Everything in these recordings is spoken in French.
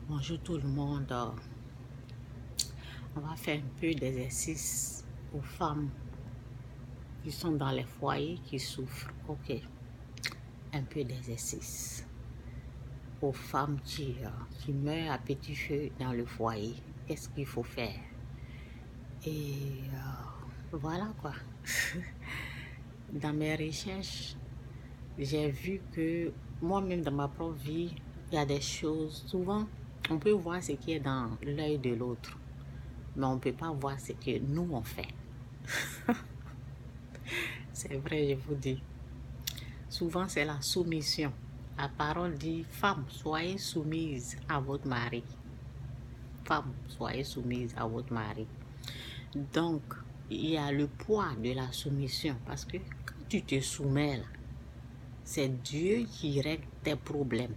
Bonjour tout le monde. On va faire un peu d'exercice aux femmes qui sont dans les foyers qui souffrent. Ok, un peu d'exercice. Aux femmes qui meurent à petit feu dans le foyer, qu'est-ce qu'il faut faire? Et voilà quoi. Dans mes recherches, j'ai vu que moi-même dans ma propre vie, il y a des choses, souvent, on peut voir ce qui est dans l'œil de l'autre, mais on ne peut pas voir ce que nous on fait. C'est vrai, je vous dis. Souvent, c'est la soumission. La parole dit, femme, soyez soumise à votre mari. Femme, soyez soumise à votre mari. Donc, il y a le poids de la soumission. Parce que quand tu te soumets, là, c'est Dieu qui règle tes problèmes.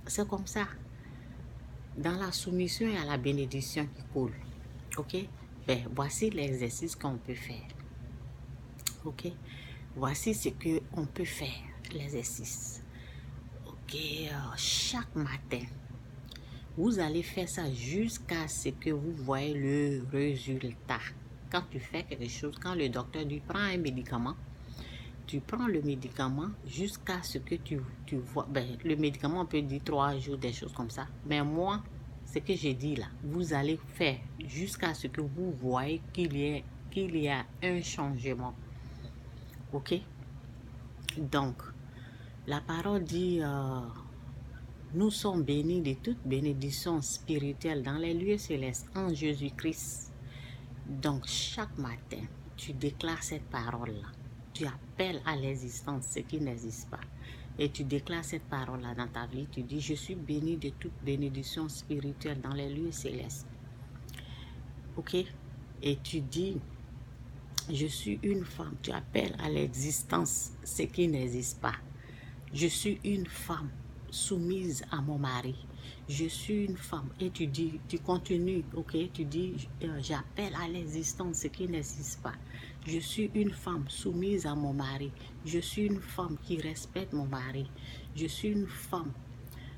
C'est comme ça. Dans la soumission, il y a la bénédiction qui coule. Ok? Ben, voici l'exercice qu'on peut faire. Ok? Voici ce qu'on peut faire, l'exercice. Ok, chaque matin, vous allez faire ça jusqu'à ce que vous voyez le résultat. Quand tu fais quelque chose, quand le docteur dit prends un médicament, tu prends le médicament jusqu'à ce que tu vois. Ben, le médicament, on peut dire 3 jours, des choses comme ça. Mais moi, ce que j'ai dit là, vous allez faire jusqu'à ce que vous voyez qu'il y a un changement. Ok? Donc, la parole dit, nous sommes bénis de toute bénédiction spirituelle dans les lieux célestes en Jésus-Christ. Donc, chaque matin, tu déclares cette parole-là. Tu appelles à l'existence ce qui n'existe pas. Et tu déclares cette parole-là dans ta vie. Tu dis, je suis béni de toute bénédiction spirituelle dans les lieux célestes. Ok? Et tu dis, je suis une femme. Tu appelles à l'existence ce qui n'existe pas. Je suis une femme soumise à mon mari. Je suis une femme. Et tu dis, tu continues, ok? Tu dis, j'appelle à l'existence ce qui n'existe pas. Je suis une femme soumise à mon mari. Je suis une femme qui respecte mon mari. Je suis une femme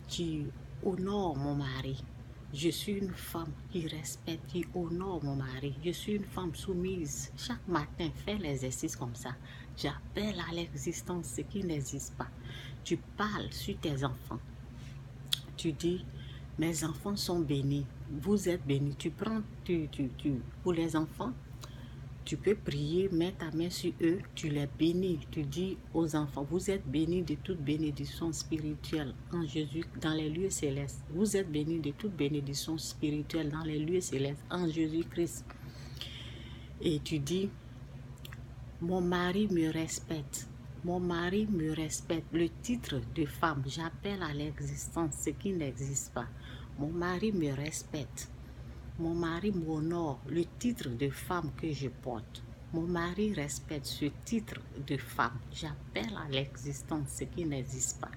qui honore mon mari. Je suis une femme qui respecte, qui honore mon mari. Je suis une femme soumise. Chaque matin, fais l'exercice comme ça. J'appelle à l'existence ce qui n'existe pas. Tu parles sur tes enfants. Tu dis, mes enfants sont bénis. Vous êtes bénis. Tu prends, pour les enfants, tu peux prier, mets ta main sur eux, tu les bénis. Tu dis aux enfants, vous êtes bénis de toute bénédiction spirituelle en Jésus, dans les lieux célestes. Vous êtes bénis de toute bénédiction spirituelle dans les lieux célestes en Jésus-Christ. Et tu dis, mon mari me respecte. Mon mari me respecte. Le titre de femme, j'appelle à l'existence ce qui n'existe pas. Mon mari me respecte. Mon mari m'honore, le titre de femme que je porte. Mon mari respecte ce titre de femme. J'appelle à l'existence ce qui n'existe pas.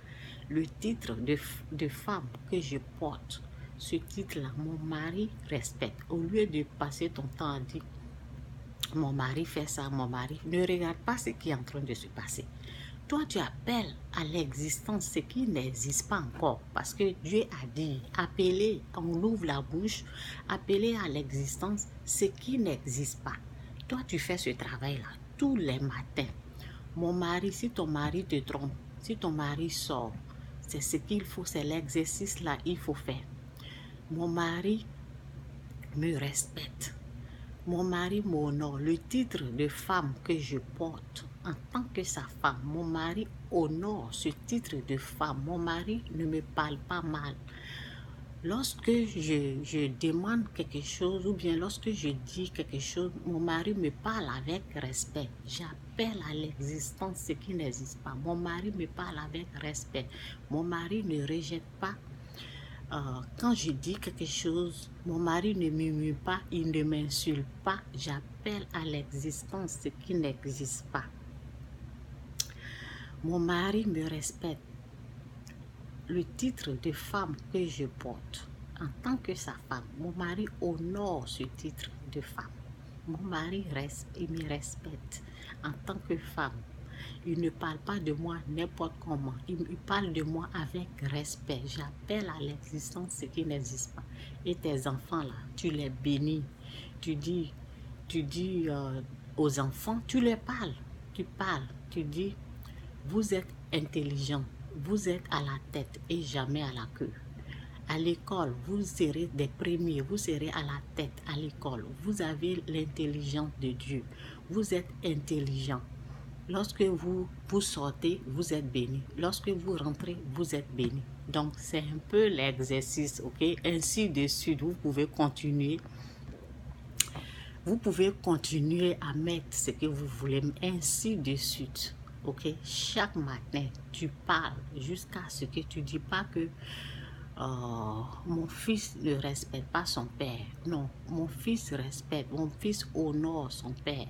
Le titre de femme que je porte, ce titre-là, mon mari respecte. Au lieu de passer ton temps à dire, mon mari fait ça, mon mari, ne regarde pas ce qui est en train de se passer. Toi, tu appelles à l'existence ce qui n'existe pas encore. Parce que Dieu a dit, appelez, on ouvre la bouche, appelez à l'existence ce qui n'existe pas. Toi, tu fais ce travail-là tous les matins. Mon mari, si ton mari te trompe, si ton mari sort, c'est ce qu'il faut, c'est l'exercice-là, il faut faire. Mon mari me respecte. Mon mari m'honore, le titre de femme que je porte en tant que sa femme. Mon mari honore ce titre de femme. Mon mari ne me parle pas mal. Lorsque je demande quelque chose ou bien lorsque je dis quelque chose, mon mari me parle avec respect. J'appelle à l'existence ce qui n'existe pas. Mon mari me parle avec respect. Mon mari ne rejette pas. Quand je dis quelque chose, mon mari ne murmure pas, il ne m'insulte pas. J'appelle à l'existence ce qui n'existe pas. Mon mari me respecte. Le titre de femme que je porte en tant que sa femme, mon mari honore ce titre de femme. Mon mari il me respecte en tant que femme. Il ne parle pas de moi n'importe comment. Il parle de moi avec respect. J'appelle à l'existence ce qui n'existe pas. Et tes enfants là, tu les bénis. Tu dis aux enfants, tu les parles. Tu dis, vous êtes intelligents. Vous êtes à la tête et jamais à la queue. À l'école, vous serez des premiers, vous serez à la tête à l'école. Vous avez l'intelligence de Dieu. Vous êtes intelligent. Lorsque vous sortez, vous êtes béni. Lorsque vous rentrez, vous êtes béni. Donc, c'est un peu l'exercice, ok? Ainsi de suite, vous pouvez continuer. Vous pouvez continuer à mettre ce que vous voulez, ainsi de suite. Ok? Chaque matin, tu parles jusqu'à ce que tu ne dis pas que mon fils ne respecte pas son père. Non, mon fils respecte, mon fils honore son père.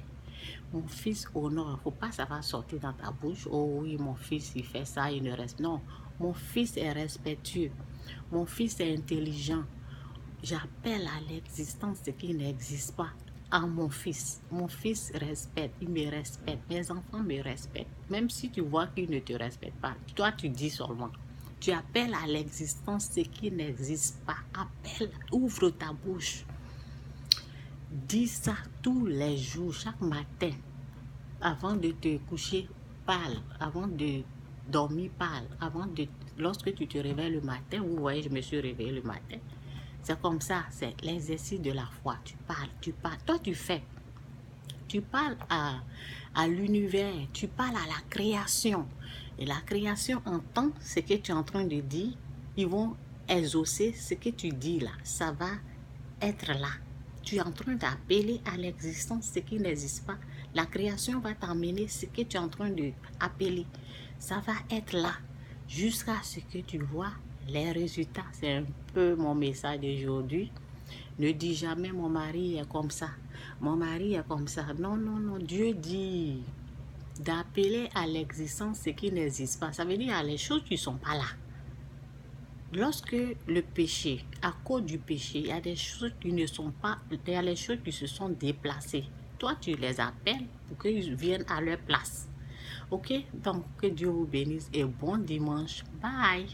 Mon fils honore, il ne faut pas ça va sortir dans ta bouche. Oh oui, mon fils, il fait ça, il ne respecte. Non, mon fils est respectueux. Mon fils est intelligent. J'appelle à l'existence ce qui n'existe pas en mon fils. Mon fils respecte, il me respecte. Mes enfants me respectent. Même si tu vois qu'ils ne te respectent pas, toi tu dis seulement. Tu appelles à l'existence ce qui n'existe pas. Appelle, ouvre ta bouche. Dis ça tous les jours, chaque matin. Avant de te coucher, parle. Avant de dormir, parle. Lorsque tu te réveilles le matin, vous voyez, je me suis réveillée le matin. C'est comme ça, c'est l'exercice de la foi. Tu parles. Toi, tu fais. Tu parles à l'univers, tu parles à la création. Et la création entend ce que tu es en train de dire. Ils vont exaucer ce que tu dis là. Ça va être là. Tu es en train d'appeler à l'existence ce qui n'existe pas. La création va t'amener ce que tu es en train d'appeler. Ça va être là. Jusqu'à ce que tu vois les résultats. C'est un peu mon message d'aujourd'hui. Ne dis jamais mon mari est comme ça. Mon mari est comme ça. Non, non, non. Dieu dit d'appeler à l'existence ce qui n'existe pas. Ça veut dire qu'il y a les choses qui ne sont pas là. Lorsque le péché, à cause du péché, il y a des choses qui ne sont pas, il y a les choses qui se sont déplacées. Toi, tu les appelles pour qu'ils viennent à leur place. Ok? Donc, que Dieu vous bénisse et bon dimanche. Bye!